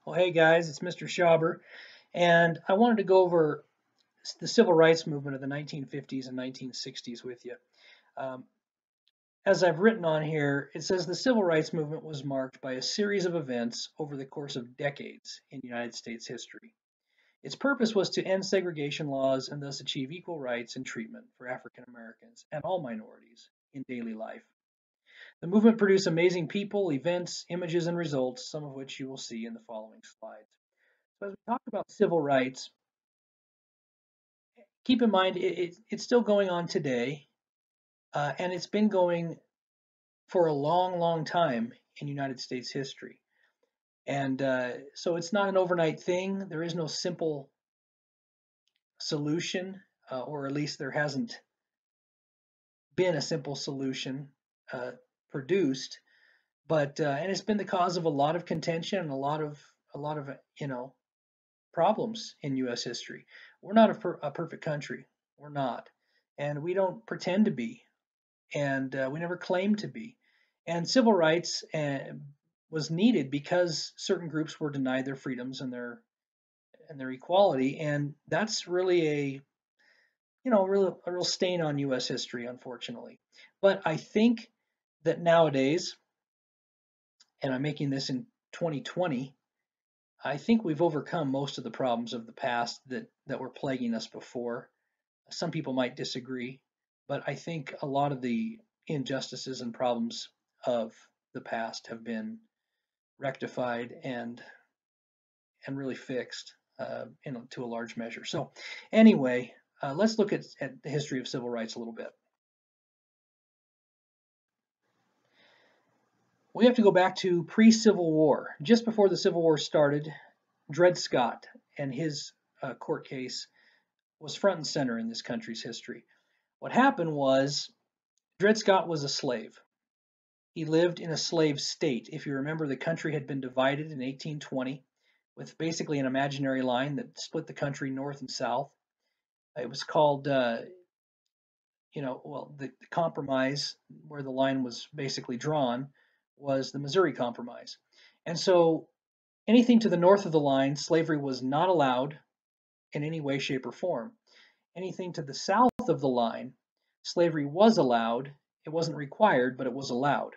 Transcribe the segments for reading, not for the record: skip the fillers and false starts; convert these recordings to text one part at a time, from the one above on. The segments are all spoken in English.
Well, hey guys, it's Mr. Schauber, and I wanted to go over the civil rights movement of the 1950s and 1960s with you. Um, as I've written on here, it says the civil rights movement was marked by a series of events over the course of decades in United States history. Its purpose was to end segregation laws and thus achieve equal rights and treatment for African Americans and all minorities in daily life. The movement produced amazing people, events, images, and results, some of which you will see in the following slides. So as we talk about civil rights, keep in mind it's still going on today, and it's been going for a long, long time in United States history. And so it's not an overnight thing. There is no simple solution, or at least there hasn't been a simple solution produced. But and it's been the cause of a lot of contention and a lot of problems in U.S. history. We're not a perfect country. We're not, and we don't pretend to be, and we never claimed to be. And civil rights was needed because certain groups were denied their freedoms and their equality, and that's really a real stain on U.S. history, unfortunately. But I think that nowadays, and I'm making this in 2020, I think we've overcome most of the problems of the past that were plaguing us before. Some people might disagree, but I think a lot of the injustices and problems of the past have been rectified and really fixed to a large measure. So anyway, let's look at the history of civil rights a little bit. We have to go back to pre-Civil War. Just before the Civil War started, Dred Scott and his court case was front and center in this country's history. What happened was Dred Scott was a slave. He lived in a slave state. If you remember, the country had been divided in 1820 with basically an imaginary line that split the country north and south. It was called, the compromise where the line was basically drawn was the Missouri Compromise. And so anything to the north of the line, slavery was not allowed in any way, shape, or form. Anything to the south of the line, slavery was allowed. It wasn't required, but it was allowed.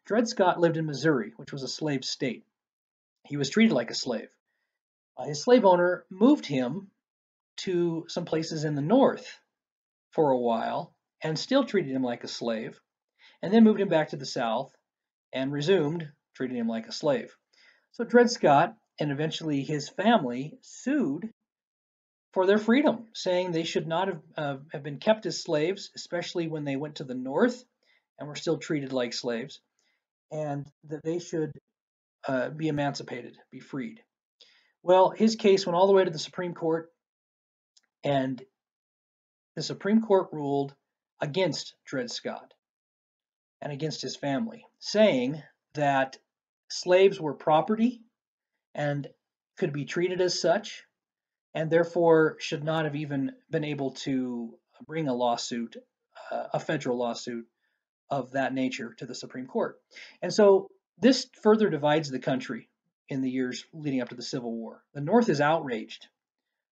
Dred Scott lived in Missouri, which was a slave state. He was treated like a slave. His slave owner moved him to some places in the north for a while and still treated him like a slave, and then moved him back to the south and resumed treating him like a slave. So Dred Scott and eventually his family sued for their freedom, saying they should not have been kept as slaves, especially when they went to the north and were still treated like slaves, and that they should be emancipated, be freed. Well, his case went all the way to the Supreme Court, and the Supreme Court ruled against Dred Scott and against his family, saying that slaves were property and could be treated as such, and therefore should not have even been able to bring a lawsuit, a federal lawsuit of that nature to the Supreme Court. And so this further divides the country in the years leading up to the Civil War. The North is outraged,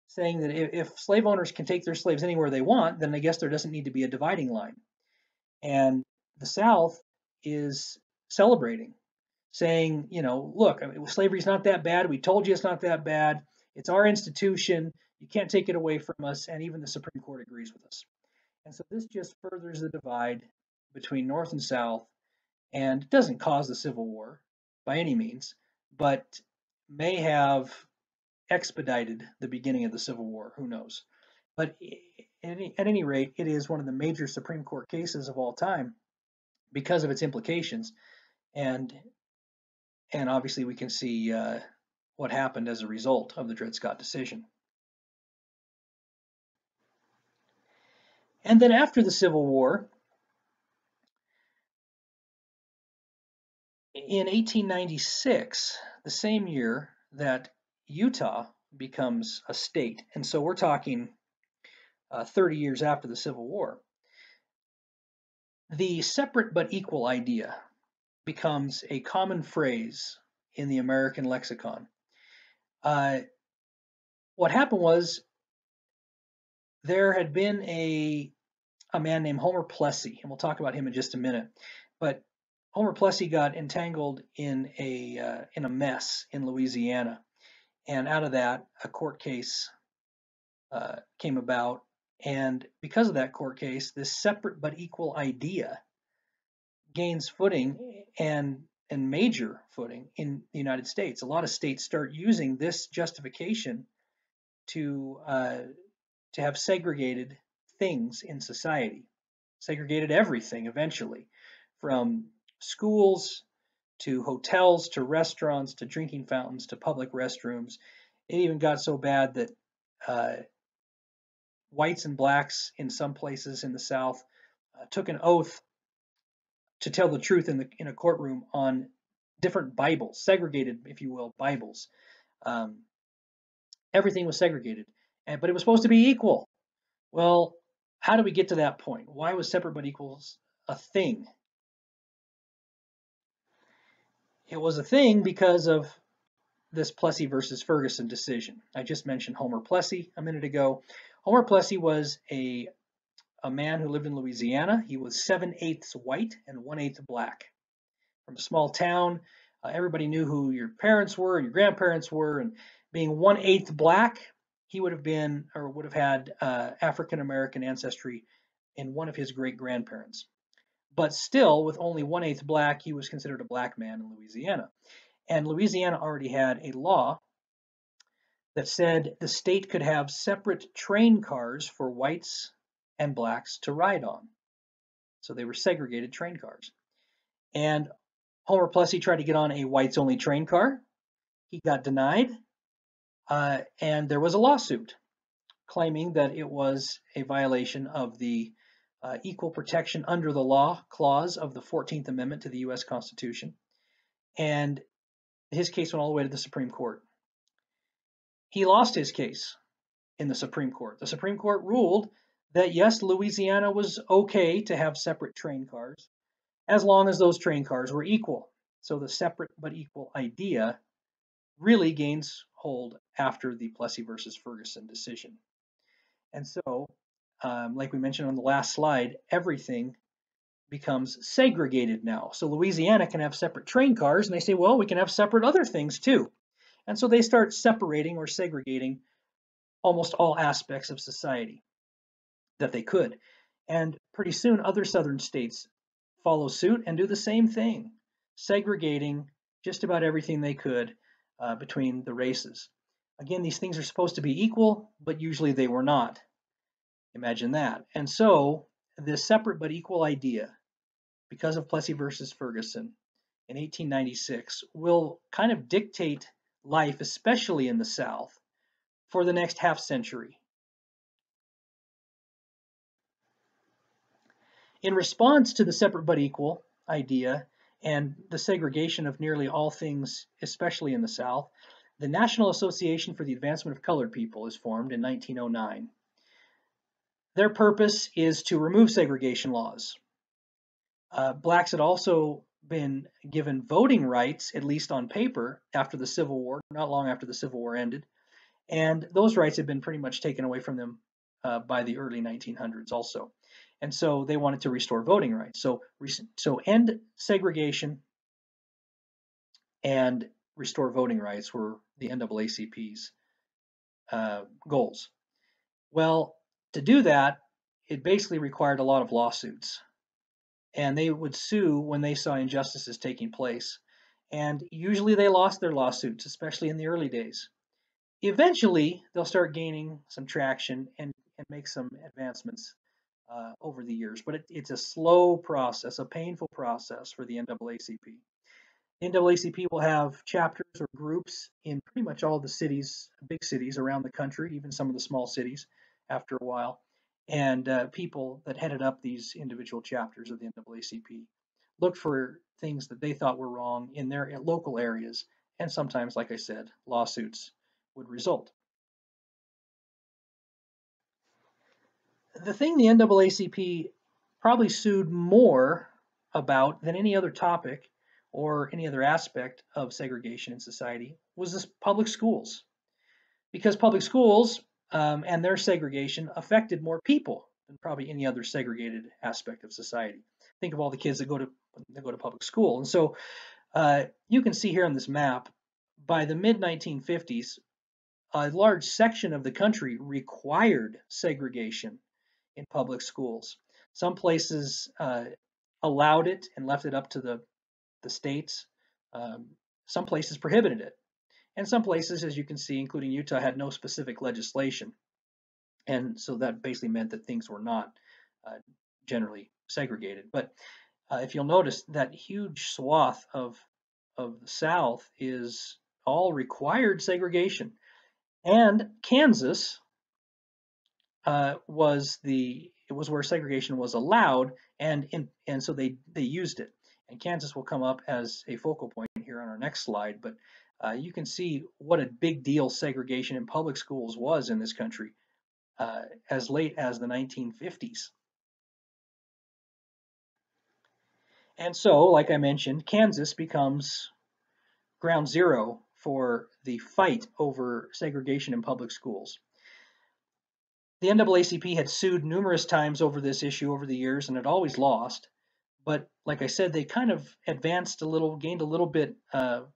saying that if slave owners can take their slaves anywhere they want, then I guess there doesn't need to be a dividing line. And the South is celebrating, saying, look, slavery's not that bad. We told you it's not that bad. It's our institution. You can't take it away from us. And even the Supreme Court agrees with us. And so this just furthers the divide between North and South, and it doesn't cause the Civil War by any means, but may have expedited the beginning of the Civil War. Who knows? But at any rate, it is one of the major Supreme Court cases of all time because of its implications. And obviously we can see what happened as a result of the Dred Scott decision. And then after the Civil War, in 1896, the same year that Utah becomes a state, and so we're talking 30 years after the Civil War, the separate but equal idea becomes a common phrase in the American lexicon. Uh, what happened was there had been a man named Homer Plessy, and we'll talk about him in just a minute. But Homer Plessy got entangled in a mess in Louisiana, and out of that, a court case came about. And because of that court case, this separate but equal idea gains footing and major footing in the United States. A lot of states start using this justification to to have segregated things in society, segregated everything eventually, from schools to hotels to restaurants to drinking fountains to public restrooms. It even got so bad that uh, whites and blacks in some places in the South took an oath to tell the truth in a courtroom on different Bibles, segregated, if you will, Bibles. Um, Everything was segregated, but it was supposed to be equal. Well, how do we get to that point? Why was separate but equals a thing? It was a thing because of this Plessy versus Ferguson decision. I just mentioned Homer Plessy a minute ago. Homer Plessy was a man who lived in Louisiana. He was 7/8 white and 1/8 black. From a small town, everybody knew who your parents were and your grandparents were. And being 1/8 black, he would have been or would have had African American ancestry in one of his great grandparents. But still, with only 1/8 black, he was considered a black man in Louisiana. And Louisiana already had a law that said the state could have separate train cars for whites and blacks to ride on. So they were segregated train cars. And Homer Plessy tried to get on a whites only train car. He got denied, and there was a lawsuit claiming that it was a violation of the Equal Protection Under the Law clause of the 14th Amendment to the U.S. Constitution. And his case went all the way to the Supreme Court. He lost his case in the Supreme Court. The Supreme Court ruled that yes, Louisiana was okay to have separate train cars as long as those train cars were equal. So the separate but equal idea really gains hold after the Plessy versus Ferguson decision. And so, like we mentioned on the last slide, everything becomes segregated now. So Louisiana can have separate train cars, and they say, well, we can have separate other things too. And so they start separating or segregating almost all aspects of society that they could. And pretty soon, other southern states follow suit and do the same thing, segregating just about everything they could between the races. Again, these things are supposed to be equal, but usually they were not. Imagine that. And so, this separate but equal idea, because of Plessy versus Ferguson in 1896, will kind of dictate life, especially in the South, for the next half century. In response to the separate but equal idea and the segregation of nearly all things, especially in the South, the National Association for the Advancement of Colored People is formed in 1909. Their purpose is to remove segregation laws. Blacks had also been given voting rights, at least on paper, after the Civil War, not long after the Civil War ended, and those rights had been pretty much taken away from them by the early 1900s also. And so they wanted to restore voting rights. So end segregation and restore voting rights were the NAACP's goals. Well, to do that, it basically required a lot of lawsuits. And they would sue when they saw injustices taking place. And usually they lost their lawsuits, especially in the early days. Eventually, they'll start gaining some traction and make some advancements over the years. But it's a slow process, a painful process for the NAACP. The NAACP will have chapters or groups in pretty much all the cities, big cities around the country, even some of the small cities after a while. And people that headed up these individual chapters of the NAACP looked for things that they thought were wrong in their local areas. And sometimes, like I said, lawsuits would result. The thing the NAACP probably sued more about than any other topic or any other aspect of segregation in society was this public schools. because public schools and their segregation affected more people than probably any other segregated aspect of society. Think of all the kids that go to public school, and so you can see here on this map, by the mid 1950s, a large section of the country required segregation in public schools. Some places allowed it and left it up to the states. Some places prohibited it. And some places, as you can see, including Utah, had no specific legislation. And so that basically meant that things were not generally segregated. But if you'll notice, that huge swath of the South is all required segregation. And Kansas was where segregation was allowed, and so they used it. And Kansas will come up as a focal point here on our next slide, but you can see what a big deal segregation in public schools was in this country as late as the 1950s. And so, like I mentioned, Kansas becomes ground zero for the fight over segregation in public schools. The NAACP had sued numerous times over this issue over the years and had always lost. But like I said, they kind of advanced a little, gained a little bit of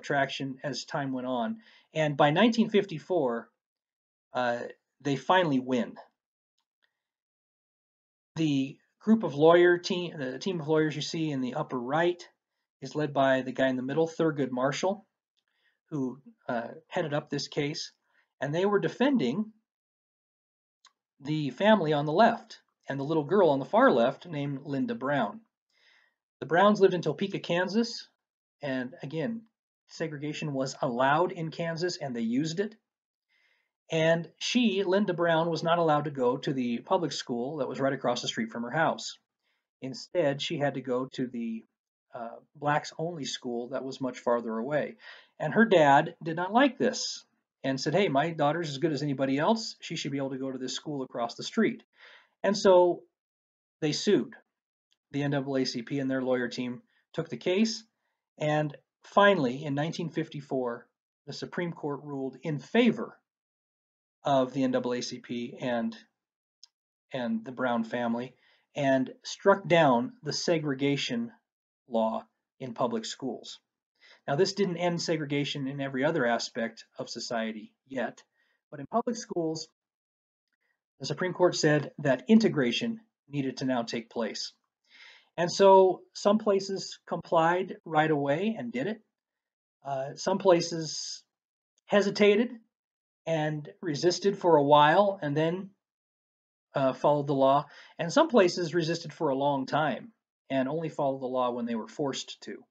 traction as time went on. And by 1954, they finally win. The the team of lawyers you see in the upper right is led by the guy in the middle, Thurgood Marshall, who headed up this case. And they were defending the family on the left and the little girl on the far left named Linda Brown. The Browns lived in Topeka, Kansas, and again, segregation was allowed in Kansas and they used it. And she, Linda Brown, was not allowed to go to the public school that was right across the street from her house. Instead, she had to go to the blacks only school that was much farther away. And her dad did not like this and said, hey, my daughter's as good as anybody else. She should be able to go to this school across the street. And so they sued. The NAACP and their lawyer team took the case. And finally, in 1954, the Supreme Court ruled in favor of the NAACP and the Brown family and struck down the segregation law in public schools. Now, this didn't end segregation in every other aspect of society yet, but in public schools, the Supreme Court said that integration needed to now take place. And so some places complied right away and did it. Some places hesitated and resisted for a while and then followed the law. And some places resisted for a long time and only followed the law when they were forced to.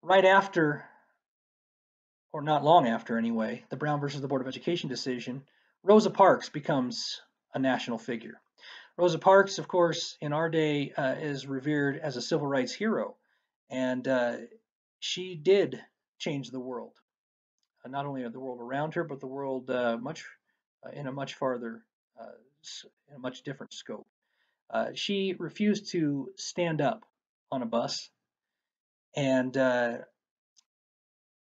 Right after, or not long after anyway, the Brown versus the Board of Education decision, Rosa Parks becomes a national figure. Rosa Parks, of course, in our day is revered as a civil rights hero, and she did change the world. Not only the world around her, but the world in a much different scope. She refused to stand up on a bus, and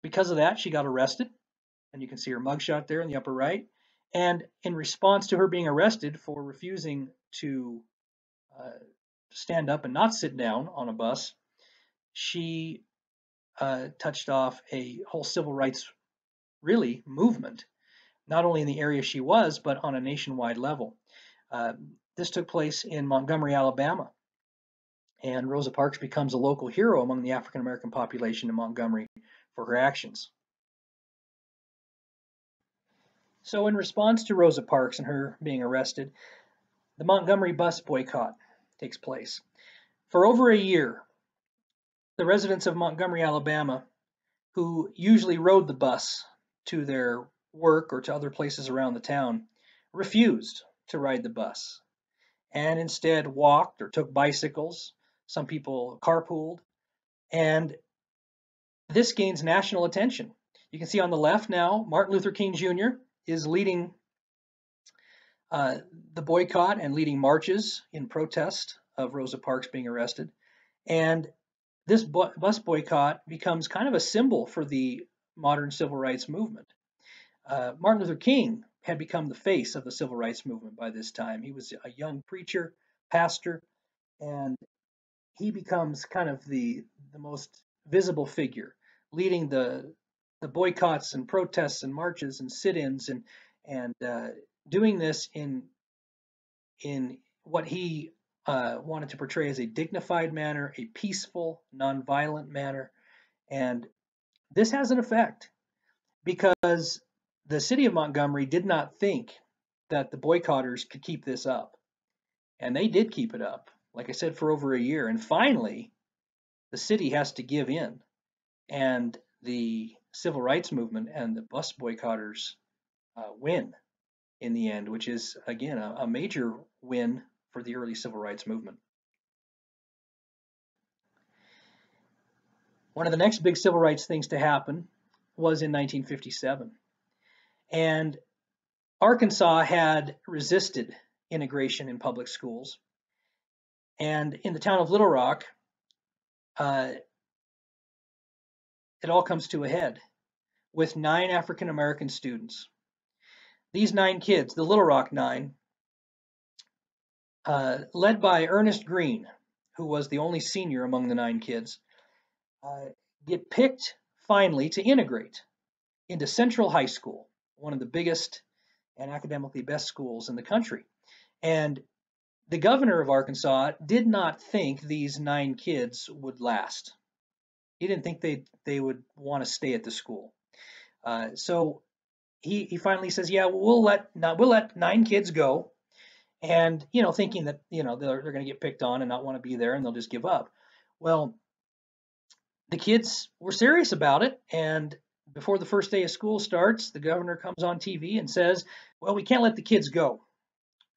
because of that, she got arrested. And you can see her mugshot there in the upper right. And in response to her being arrested for refusing to stand up and not sit down on a bus, she touched off a whole civil rights movement, not only in the area she was, but on a nationwide level. This took place in Montgomery, Alabama, and Rosa Parks becomes a local hero among the African American population in Montgomery for her actions. So in response to Rosa Parks and her being arrested, the Montgomery Bus Boycott takes place. For over a year, the residents of Montgomery, Alabama, who usually rode the bus to their work or to other places around the town, refused to ride the bus and instead walked or took bicycles. Some people carpooled, and this gains national attention. You can see on the left now, Martin Luther King Jr. is leading the boycott and leading marches in protest of Rosa Parks being arrested. And this bus boycott becomes kind of a symbol for the modern civil rights movement. Martin Luther King had become the face of the civil rights movement by this time. He was a young preacher, pastor, and he becomes kind of the most visible figure, leading the boycotts and protests and marches and sit-ins and doing this in what he wanted to portray as a dignified manner, a peaceful, nonviolent manner, and this has an effect because the city of Montgomery did not think that the boycotters could keep this up, and they did keep it up. Like I said, for over a year, and finally, the city has to give in, and the civil rights movement and the bus boycotters win in the end, which is again a major win for the early civil rights movement. One of the next big civil rights things to happen was in 1957, and Arkansas had resisted integration in public schools, and in the town of Little Rock, uh, it all comes to a head with 9 African American students. These 9 kids, the Little Rock 9, led by Ernest Green, who was the only senior among the 9 kids, get picked finally to integrate into Central High School, one of the biggest and academically best schools in the country. And the governor of Arkansas did not think these 9 kids would last. He didn't think they would want to stay at the school. So he finally says, "Yeah, we'll let 9 kids go," and thinking that they're going to get picked on and not want to be there, and they'll just give up. Well, the kids were serious about it, and before the first day of school starts, the governor comes on TV and says, "Well, we can't let the kids go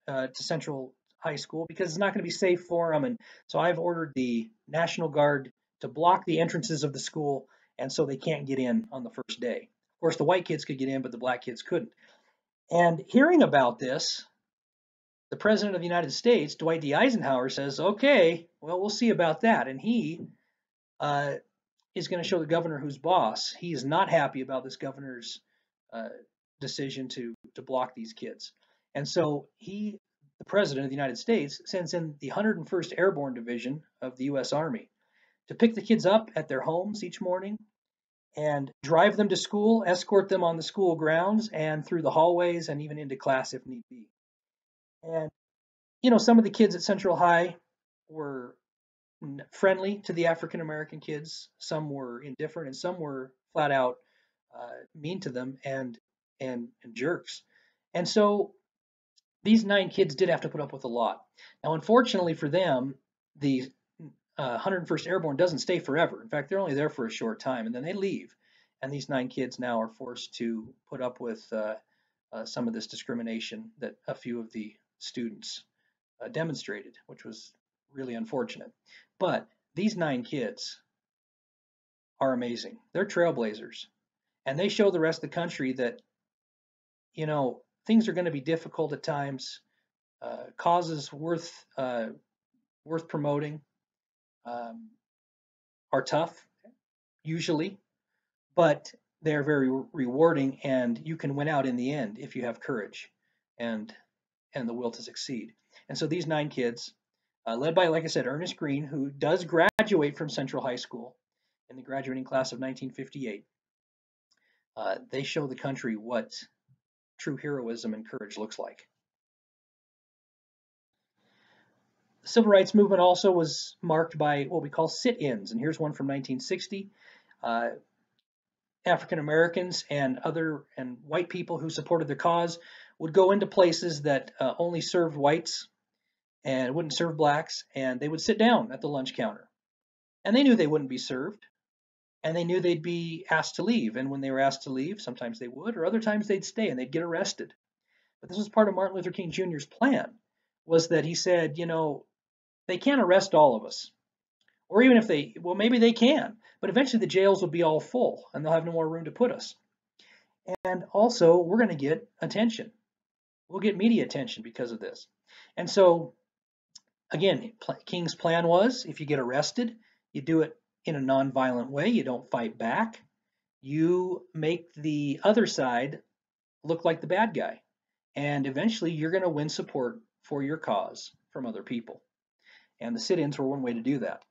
to Central High School because it's not going to be safe for them, and so I've ordered the National Guard to block the entrances of the school, and so they can't get in on the first day." Of course, the white kids could get in, but the black kids couldn't. And hearing about this, the President of the United States, Dwight D. Eisenhower, says, "Okay, well, we'll see about that." And he uh, is going to show the governor who's boss. He is not happy about this governor's uh, decision to block these kids. And so he, the President of the United States, sends in the 101st Airborne Division of the U.S. Army to pick the kids up at their homes each morning and drive them to school, escort them on the school grounds and through the hallways and even into class if need be. And, some of the kids at Central High were friendly to the African American kids. Some were indifferent, and some were flat out mean to them and jerks. And so these 9 kids did have to put up with a lot. Now, unfortunately for them, the 101st Airborne doesn't stay forever. In fact, they're only there for a short time, and then they leave. And these 9 kids now are forced to put up with some of this discrimination that a few of the students demonstrated, which was really unfortunate. But these 9 kids are amazing. They're trailblazers. And they show the rest of the country that, things are going to be difficult at times. Causes worth promoting are tough, usually, but they're very rewarding, and you can win out in the end if you have courage and the will to succeed. And so these 9 kids, led by, like I said, Ernest Green, who does graduate from Central High School in the graduating class of 1958, they show the country what true heroism and courage looks like. The civil rights movement also was marked by what we call sit-ins, and here's one from 1960. African Americans and white people who supported the cause would go into places that only served whites and wouldn't serve blacks, and they would sit down at the lunch counter. And they knew they wouldn't be served, and they knew they'd be asked to leave. And when they were asked to leave, sometimes they would, or other times they'd stay and they'd get arrested. But this was part of Martin Luther King Jr.'s plan, was that he said, they can't arrest all of us. Or even if maybe they can, but eventually the jails will be all full and they'll have no more room to put us. And also, we're going to get attention. We'll get media attention because of this. And so Again, King's plan was if you get arrested, you do it in a nonviolent way, you don't fight back, you make the other side look like the bad guy. And eventually you're going to win support for your cause from other people. And the sit-ins were one way to do that.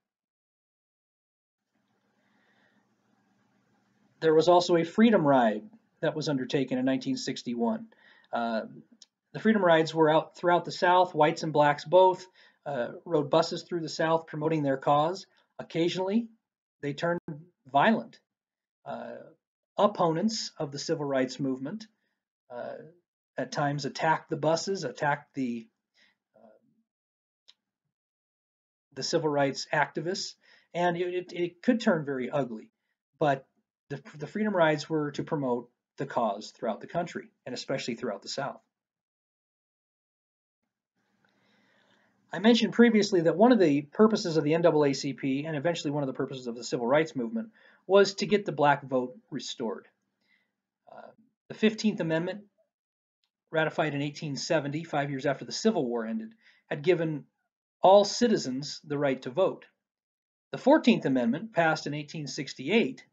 There was also a freedom ride that was undertaken in 1961. The freedom rides were out throughout the South, whites and blacks both, rode buses through the South promoting their cause. Occasionally, they turned violent. Uh, Opponents of the civil rights movement uh, at times attacked the buses, attacked the civil rights activists, and it could turn very ugly. But the freedom rides were to promote the cause throughout the country, and especially throughout the South. I mentioned previously that one of the purposes of the NAACP, and eventually one of the purposes of the civil rights movement, was to get the black vote restored. The 15th Amendment, ratified in 1870, 5 years after the Civil War ended, had given all citizens the right to vote. The 14th Amendment, passed in 1868,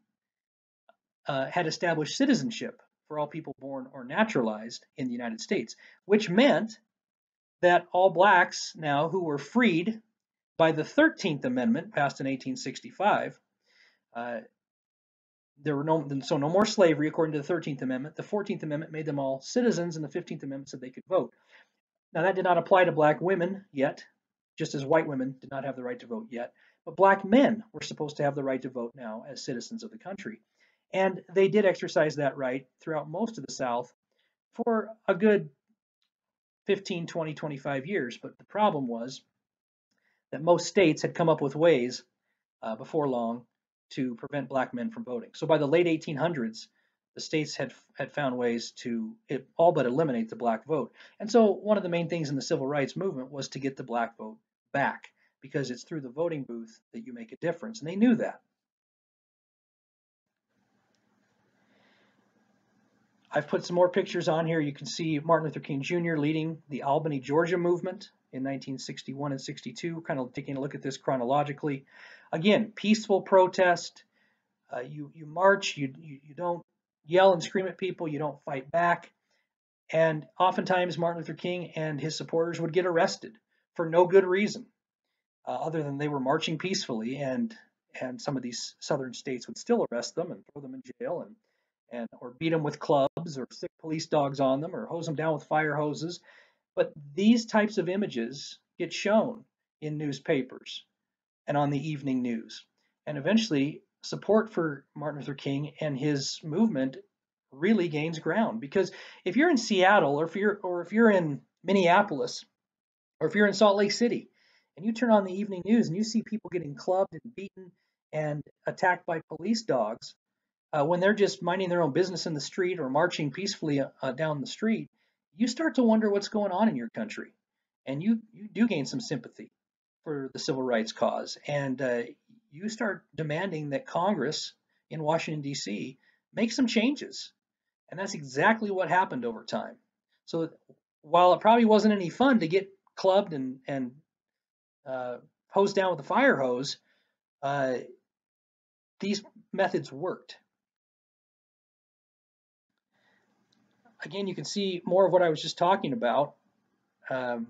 had established citizenship for all people born or naturalized in the United States, which meant that all blacks now who were freed by the 13th Amendment, passed in 1865, there were no more slavery according to the 13th Amendment. The 14th Amendment made them all citizens, and the 15th Amendment said they could vote. Now that did not apply to black women yet, just as white women did not have the right to vote yet. But black men were supposed to have the right to vote now as citizens of the country. And they did exercise that right throughout most of the South for a good 15, 20, 25 years. But the problem was that most states had come up with ways before long to prevent black men from voting. So by the late 1800s, the states had found ways to all but eliminate the black vote. And so one of the main things in the civil rights movement was to get the black vote back, because it's through the voting booth that you make a difference. And they knew that. I've put some more pictures on here. You can see Martin Luther King Jr. leading the Albany, Georgia movement in 1961 and 62, kind of taking a look at this chronologically. Again, peaceful protest. You march, you don't yell and scream at people, you don't fight back. And oftentimes Martin Luther King and his supporters would get arrested for no good reason, other than they were marching peacefully, and some of these southern states would still arrest them and throw them in jail, and or beat them with clubs or stick police dogs on them or hose them down with fire hoses. But these types of images get shown in newspapers and on the evening news. And eventually, support for Martin Luther King and his movement really gains ground, because if you're in Seattle, or if you're in Minneapolis, or if you're in Salt Lake City, and you turn on the evening news and you see people getting clubbed and beaten and attacked by police dogs when they're just minding their own business in the street or marching peacefully down the street, you start to wonder what's going on in your country, and you do gain some sympathy for the civil rights cause, and you start demanding that Congress in Washington, D.C. make some changes. And that's exactly what happened over time. So while it probably wasn't any fun to get clubbed and hosed down with a fire hose, these methods worked. Again, you can see more of what I was just talking about. Martin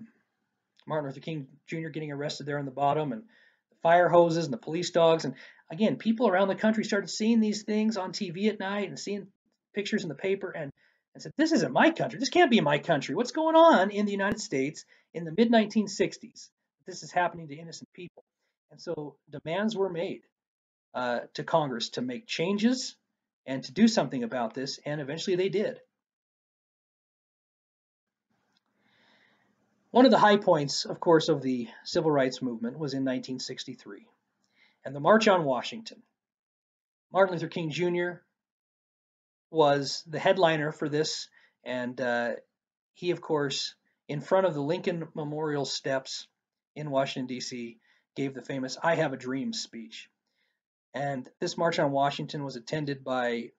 Luther King Jr. getting arrested there on the bottom, and the fire hoses and the police dogs. And again, people around the country started seeing these things on TV at night and seeing pictures in the paper, and said, this isn't my country. This can't be my country. What's going on in the United States in the mid 1960s? This is happening to innocent people. And so demands were made to Congress to make changes and to do something about this, and eventually they did. One of the high points, of course, of the civil rights movement was in 1963, and the March on Washington. Martin Luther King Jr. was the headliner for this, and he, of course, in front of the Lincoln Memorial steps in Washington, D.C., gave the famous I Have a Dream speech. And this March on Washington was attended by,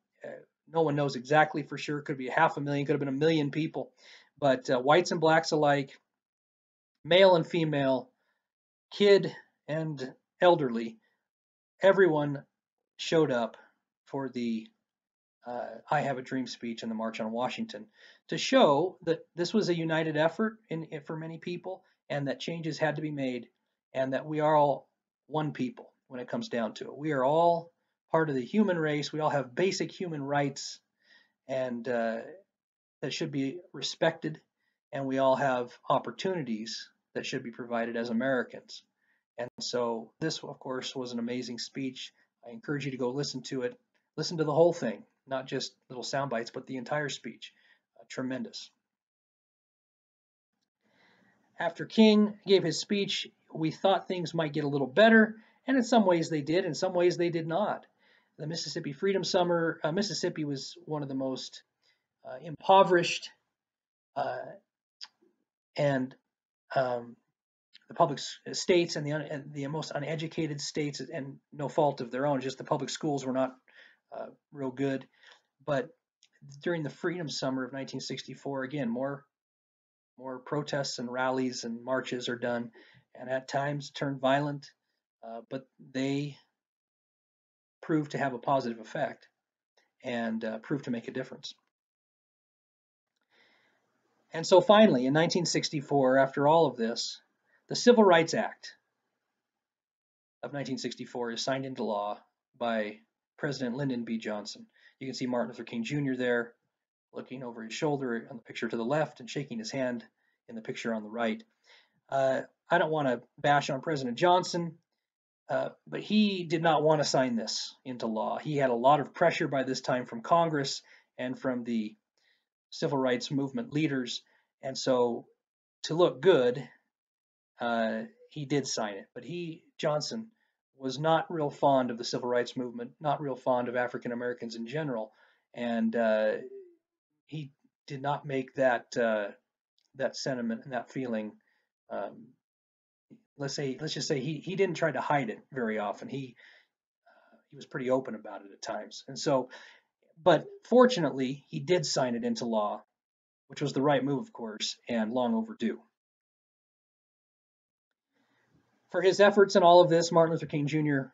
no one knows exactly for sure, could be 500,000, could have been 1 million people, but whites and blacks alike, male and female, kid and elderly, everyone showed up for the I Have a Dream speech and the March on Washington to show that this was a united effort for many people and that changes had to be made and that we are all one people when it comes down to it. We are all part of the human race. We all have basic human rights and that should be respected, and we all have opportunities that should be provided as Americans. And so this, of course, was an amazing speech. I encourage you to go listen to it. Listen to the whole thing, not just little sound bites, but the entire speech. Tremendous. After King gave his speech, we thought things might get a little better, and in some ways they did, in some ways they did not. The Mississippi Freedom Summer, Mississippi was one of the most impoverished and the public states and the most uneducated states, and no fault of their own, just the public schools were not real good. But during the Freedom Summer of 1964, again, more protests and rallies and marches are done, and at times turned violent, but they proved to have a positive effect and proved to make a difference. And so finally, in 1964, after all of this, the Civil Rights Act of 1964 is signed into law by President Lyndon B. Johnson. You can see Martin Luther King Jr. there, looking over his shoulder on the picture to the left and shaking his hand in the picture on the right. I don't want to bash on President Johnson, but he did not want to sign this into law. He had a lot of pressure by this time from Congress and from the civil rights movement leaders, and so to look good, he did sign it. But Johnson, was not real fond of the civil rights movement, not real fond of African Americans in general, and he did not make that sentiment and that feeling. Let's just say he didn't try to hide it very often. He was pretty open about it at times, and so. But fortunately, he did sign it into law, which was the right move, of course, and long overdue. For his efforts in all of this, Martin Luther King Jr.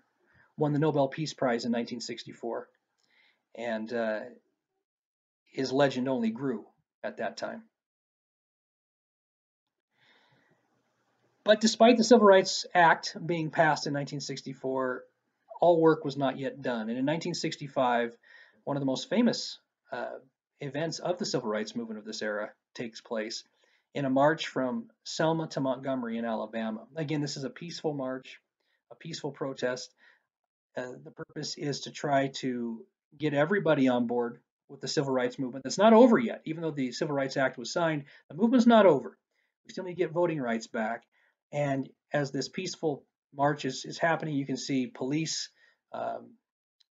won the Nobel Peace Prize in 1964, and his legend only grew at that time. But despite the Civil Rights Act being passed in 1964, all work was not yet done. And in 1965, one of the most famous events of the civil rights movement of this era takes place in a march from Selma to Montgomery in Alabama. Again, this is a peaceful march, a peaceful protest. The purpose is to try to get everybody on board with the civil rights movement. That's not over yet. Even though the Civil Rights Act was signed, the movement's not over. We still need to get voting rights back. And as this peaceful march is happening, you can see police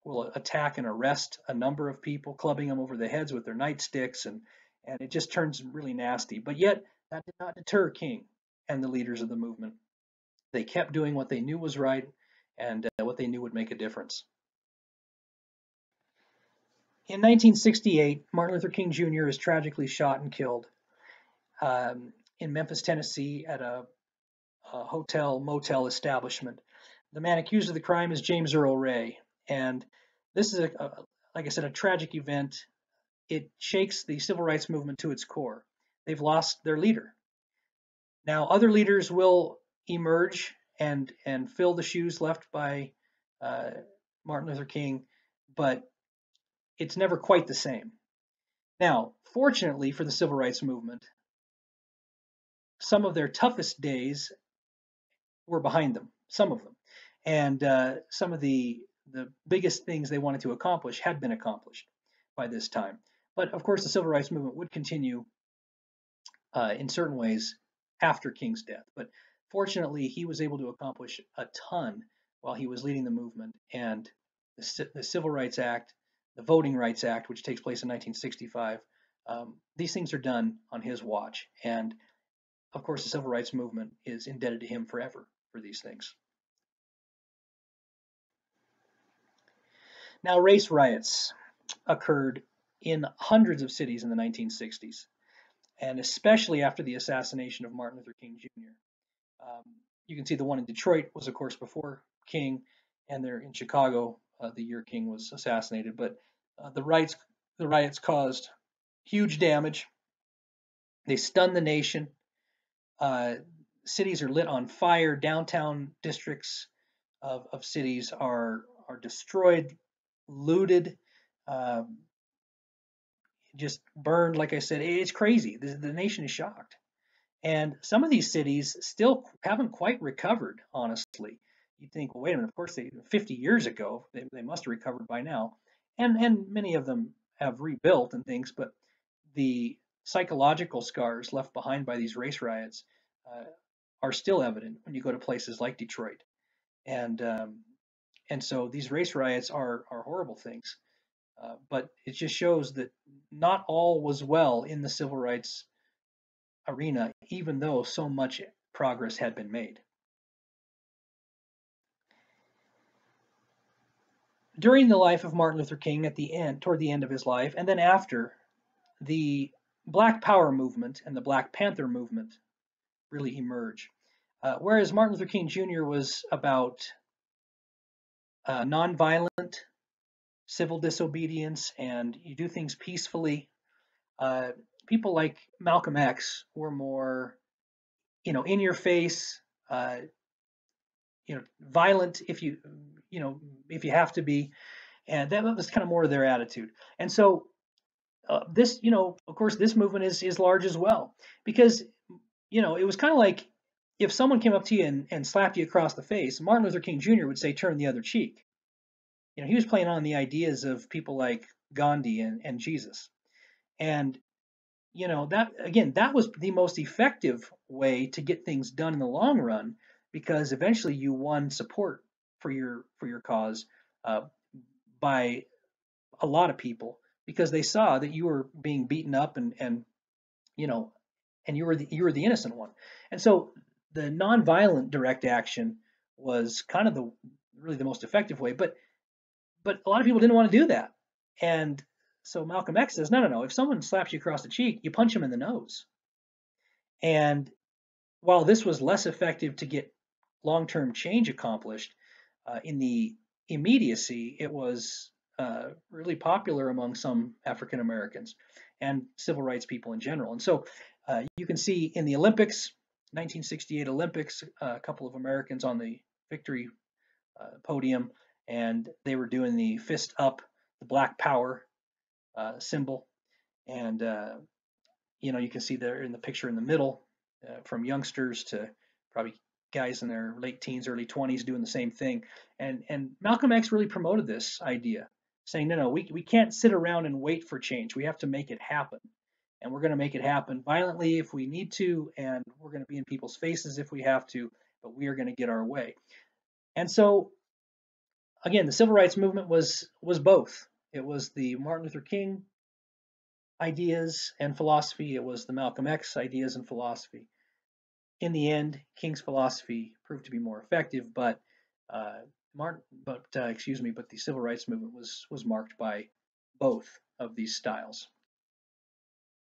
will attack and arrest a number of people, clubbing them over the heads with their nightsticks, and it just turns really nasty. But yet, that did not deter King and the leaders of the movement. They kept doing what they knew was right and what they knew would make a difference. In 1968, Martin Luther King Jr. is tragically shot and killed in Memphis, Tennessee, at a hotel-motel establishment. The man accused of the crime is James Earl Ray, and this is, like I said, a tragic event. It shakes the civil rights movement to its core. They've lost their leader. Now, other leaders will emerge and fill the shoes left by Martin Luther King, but it's never quite the same. Now, fortunately for the civil rights movement, some of their toughest days were behind them, some of them, and some of the biggest things they wanted to accomplish had been accomplished by this time. But of course, the civil rights movement would continue in certain ways after King's death. But fortunately, he was able to accomplish a ton while he was leading the movement. And the Civil Rights Act, the Voting Rights Act, which takes place in 1965, these things are done on his watch. And of course, the civil rights movement is indebted to him forever for these things. Now, race riots occurred in hundreds of cities in the 1960s, and especially after the assassination of Martin Luther King Jr. you can see the one in Detroit was, of course, before King, and they're in Chicago the year King was assassinated. But the riots caused huge damage. They stunned the nation. Uh, Cities are lit on fire. Downtown districts of cities are destroyed, looted, um, just burned. Like I said, it's crazy. The nation is shocked. And some of these cities still haven't quite recovered, honestly. You'd think, well, wait a minute, of course, 50 years ago, they must have recovered by now. And many of them have rebuilt and things, but the psychological scars left behind by these race riots uh, are still evident when you go to places like Detroit. And and so these race riots are horrible things. But it just shows that not all was well in the civil rights arena, even though so much progress had been made. During the life of Martin Luther King, toward the end of his life, and then after, the Black Power movement and the Black Panther movement really emerge. Whereas Martin Luther King Jr. was about nonviolent civil disobedience and you do things peacefully, uh, people like Malcolm X were more, in your face, uh, violent if you have to be, and that was kind of more of their attitude. And so this, of course, this movement is large as well because it was kind of like if someone came up to you and slapped you across the face, Martin Luther King Jr. would say, "Turn the other cheek." He was playing on the ideas of people like Gandhi and Jesus, and that again, that was the most effective way to get things done in the long run because eventually you won support for your cause uh, by a lot of people because they saw that you were being beaten up and you know and you were the innocent one. And so the nonviolent direct action was kind of the really the most effective way, but a lot of people didn't want to do that. And so Malcolm X says, no, no, no. If someone slaps you across the cheek, you punch them in the nose. And while this was less effective to get long-term change accomplished, in the immediacy, it was really popular among some African Americans and civil rights people in general. And so you can see in the Olympics, 1968 Olympics, a couple of Americans on the victory podium, and they were doing the fist up, the Black Power symbol. And you can see there in the picture in the middle, from youngsters to probably guys in their late teens, early 20s doing the same thing. And Malcolm X really promoted this idea, saying, no, no, we can't sit around and wait for change. We have to make it happen. And we're going to make it happen violently if we need to, and we're going to be in people's faces if we have to, but we are going to get our way. And so, again, the civil rights movement was both. It was the Martin Luther King ideas and philosophy. It was the Malcolm X ideas and philosophy. In the end, King's philosophy proved to be more effective, but the civil rights movement was marked by both of these styles.